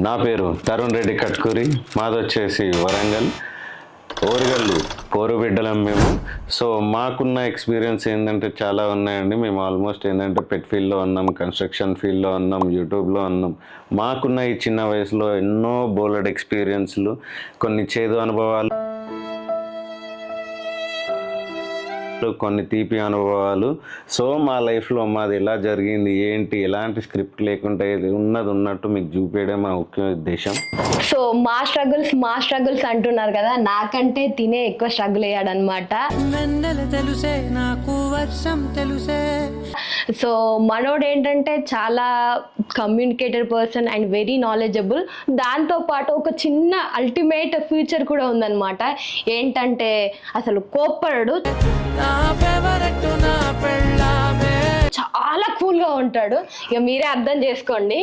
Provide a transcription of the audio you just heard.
నా పేరు తరుణ్ రెడ్డి కట్కూరి, మాదొచ్చేసి వరంగల్, ఓరుగల్లు పోరు బిడ్డలం మేము. సో మాకున్న ఎక్స్పీరియన్స్ ఏంటంటే చాలా ఉన్నాయండి. మేము ఆల్మోస్ట్ ఏంటంటే పెట్ ఫీల్డ్లో ఉన్నాం, కన్స్ట్రక్షన్ ఫీల్డ్లో ఉన్నాం, యూట్యూబ్లో ఉన్నాం. మాకున్న ఈ చిన్న వయసులో ఎన్నో బోలెడ్ ఎక్స్పీరియన్స్లు, కొన్ని చేదు అనుభవాలు, కొన్ని తీపి అనుభవాలు. సో మా లైఫ్లో మాది ఎలా జరిగింది ఏంటి, ఎలాంటి స్క్రిప్ట్ లేకుండా ఉన్నది ఉన్నట్టు మీకు చూపించడం మా ముఖ్య ఉద్దేశం. సో మా స్ట్రగుల్స్ అంటున్నారు కదా, నాకంటే తినే ఎక్కువ స్ట్రగుల్ అయ్యాడనమాట. సో మనోడు ఏంటంటే చాలా communicated person and very knowledgeable. దాంతోపాటు ఒక చిన్న అల్టిమేట్ ఫ్యూచర్ కూడా ఉందన్నమాట. ఏంటంటే అసలు కోప్పడు, చాలా కూల్గా ఉంటాడు. ఇక మీరే అర్థం చేసుకోండి.